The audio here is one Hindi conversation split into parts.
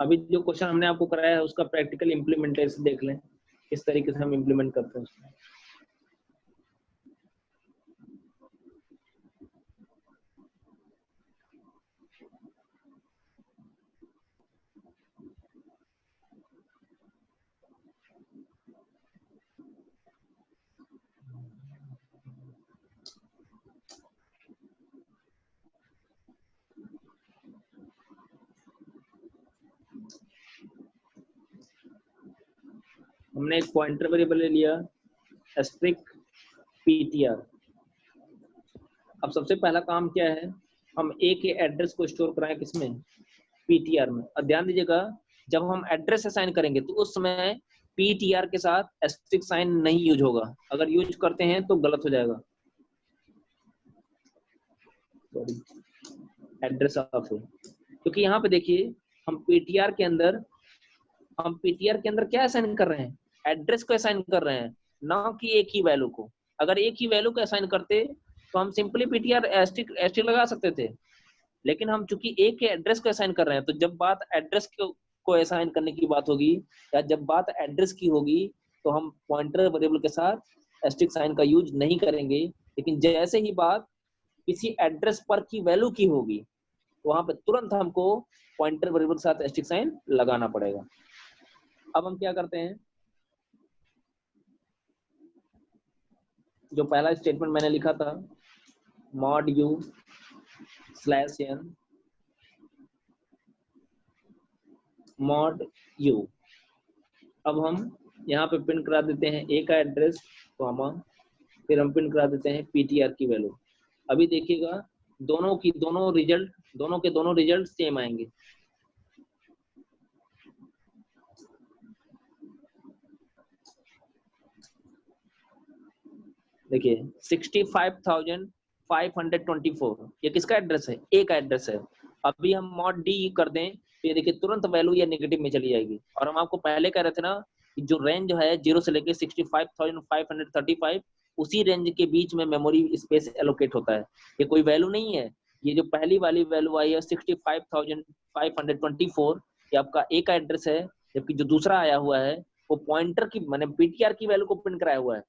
अभी जो क्वेश्चन हमने आपको कराया है उसका प्रैक्टिकल इम्प्लीमेंटेशन देख लें, किस तरीके से हम इम्प्लीमेंट करते हैं उसको। हमने एक पॉइंटर वेरिएबल ले लिया एस्ट्रिक ptr। अब सबसे पहला काम क्या है, हम ए के एड्रेस को स्टोर कराएं किसमें, ptr में। और ध्यान दीजिएगा जब हम एड्रेस असाइन करेंगे तो उस समय ptr के साथ एस्ट्रिक साइन नहीं यूज होगा, अगर यूज करते हैं तो गलत हो जाएगा। सॉरी, एड्रेस ऑफ है, क्योंकि यहाँ पे देखिए हम ptr के अंदर क्या असाइन कर रहे हैं, एड्रेस को असाइन कर रहे हैं, ना कि एक ही वैल्यू को। अगर एक ही वैल्यू को असाइन करते तो हम सिंपली ptr एस्ट्रिक लगा सकते थे, लेकिन हम चूंकि एक के एड्रेस को असाइन कर रहे हैं, तो जब बात एड्रेस को असाइन करने की बात होगी या जब बात एड्रेस की होगी तो हम पॉइंटर वेरिएबल के साथ एस्ट्रिक साइन का यूज नहीं करेंगे। लेकिन जैसे ही बात किसी एड्रेस पर की वैल्यू की होगी तो वहां पे तुरंत हमको पॉइंटर वेरिएबल के साथ एस्ट्रिक साइन लगाना पड़ेगा। अब हम क्या करते हैं, जो पहला स्टेटमेंट मैंने लिखा था mod u /n mod u, अब हम यहाँ पे प्रिंट करा देते हैं a का एड्रेस कॉमा, फिर हम प्रिंट करा देते हैं ptr की वैल्यू। अभी देखिएगा दोनों के दोनों रिजल्ट सेम आएंगे। देखिए 65,524 ये किसका एड्रेस है, ए का एड्रेस है। अभी हम mod d कर दें तो ये देखिए तुरंत वैल्यू या नेगेटिव में चली जाएगी। और हम आपको पहले कह रहे थे ना कि जो रेंज है 0 से लेके 65,535 उसी रेंज के बीच में मेमोरी स्पेस एलोकेट होता है, ये कोई वैल्यू नहीं है। ये जो पहली वाली वैल्यू आई है 65,524 ये आपका ए का एड्रेस है, जबकि जो दूसरा आया हुआ है वो पॉइंटर की मैंने ptr की वैल्यू को प्रिंट कराया हुआ है।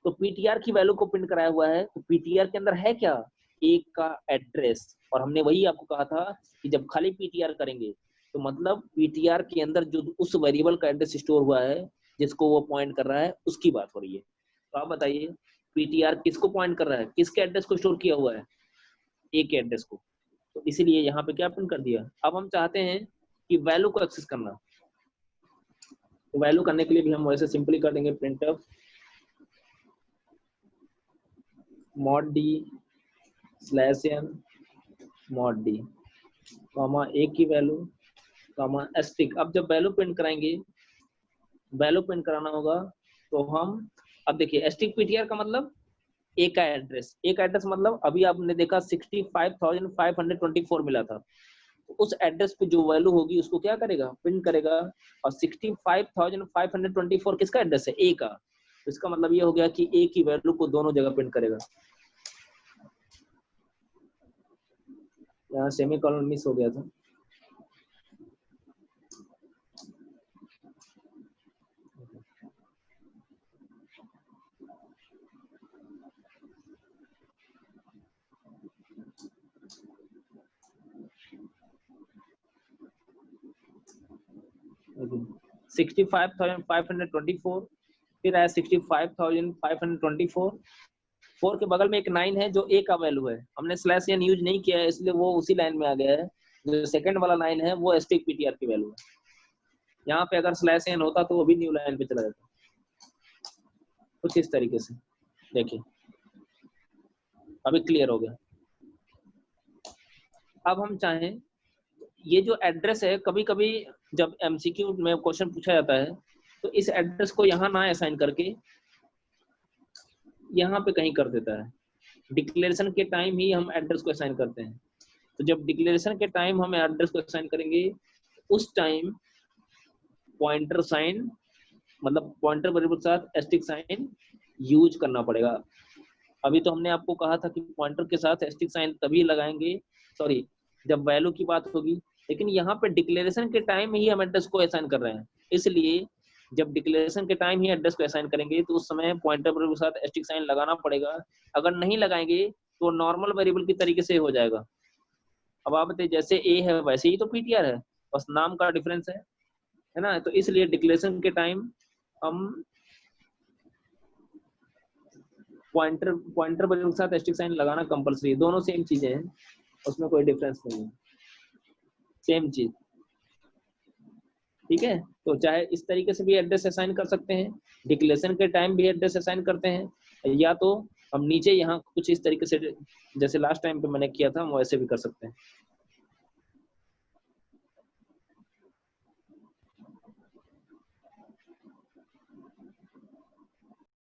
तो ptr की वैल्यू को प्रिंट कराया हुआ है तो ptr के अंदर है क्या, एक का एड्रेस। और हमने वही आपको कहा था कि जब खाली ptr करेंगे तो मतलब ptr के अंदर जो उस वेरिएबल का एड्रेस स्टोर हुआ है जिसको वो पॉइंट कर रहा है उसकी बात हो रही है। तो आप बताइए ptr किसको पॉइंट कर रहा है, किसके एड्रेस को स्टोर किया हुआ है, ए के एड्रेस को। तो इसीलिए यहाँ पे क्या प्रिंट कर दिया। अब हम चाहते हैं कि वैल्यू को एक्सेस करना, तो वैल्यू करने के लिए भी हम वैसे सिंपली कर देंगे printf mod d /n mod d comma a की वैल्यू कॉमा एस्ट्रिक। अब जब वैल्यू प्रिंट कराएंगे, वैल्यू प्रिंट कराना होगा तो हम अब देखिए एस्ट्रिक ptr का मतलब ए का एड्रेस, ए का एड्रेस मतलब अभी आपने देखा 65,524 मिला था, तो उस एड्रेस पे जो वैल्यू होगी उसको क्या करेगा, प्रिंट करेगा। और 65,524 किसका एड्रेस है, ए का, तो इसका मतलब ये हो गया कि ए की वैल्यू को दोनों जगह प्रिंट करेगा। यहाँ सेमीकोलन मिस हो गया था। okay. 65,524 फिर आया 65,524, 4 के बगल में एक 9 है जो ए का वैल्यू है, हमने /n यूज नहीं किया है इसलिए वो उसी लाइन में आ गया है। जो सेकंड वाला 9 है वो एस्ट्रिक ptr की वैल्यू है। यहाँ पे अगर /n होता तो वो भी न्यू लाइन पे चला जाता, कुछ इस तरीके से। देखिए अभी क्लियर हो गया। अब हम चाहें ये जो एड्रेस है, कभी कभी जब एमसीक्यू में क्वेश्चन पूछा जाता है तो इस एड्रेस को यहाँ ना असाइन करके यहाँ पे कहीं कर देता है। डिक्लेरेशन के टाइम ही हम एड्रेस को असाइन करते हैं, तो जब डिक्लेरेशन के टाइम हम एड्रेस को असाइन करेंगे उस टाइम पॉइंटर साइन मतलब पॉइंटर वेरिएबल के साथ एस्ट्रिक साइन यूज करना पड़ेगा। अभी तो हमने आपको कहा था कि पॉइंटर के साथ एस्ट्रिक साइन तभी लगाएंगे, सॉरी जब वैल्यू की बात होगी लेकिन यहाँ पे डिक्लेरेशन के टाइम ही हम एड्रेस को असाइन कर रहे हैं, इसलिए जब डिक्लेरेशन के टाइम ही एड्रेस को असाइन करेंगे तो उस समय पॉइंटर वेरिएबल के साथ एस्टिक साइन लगाना पड़ेगा। अगर नहीं लगाएंगे तो नॉर्मल वेरिएबल की तरीके से हो जाएगा। अब आप बताइए, जैसे ए है वैसे ही तो पीटीआर है, बस नाम का डिफरेंस है ना। तो इसलिए डिक्लेरेशन के टाइम हम पॉइंटर वेरिएबल के साथ एस्टिक साइन लगाना कंपलसरी है। दोनों सेम चीजें हैं, उसमें कोई डिफरेंस नहीं है, सेम चीज। ठीक है, तो चाहे इस तरीके से भी एड्रेस असाइन कर सकते हैं, डिक्लेरेशन के टाइम भी एड्रेस असाइन करते हैं, या तो हम नीचे यहाँ कुछ इस तरीके से जैसे लास्ट टाइम पे मैंने किया था हम वैसे भी कर सकते हैं।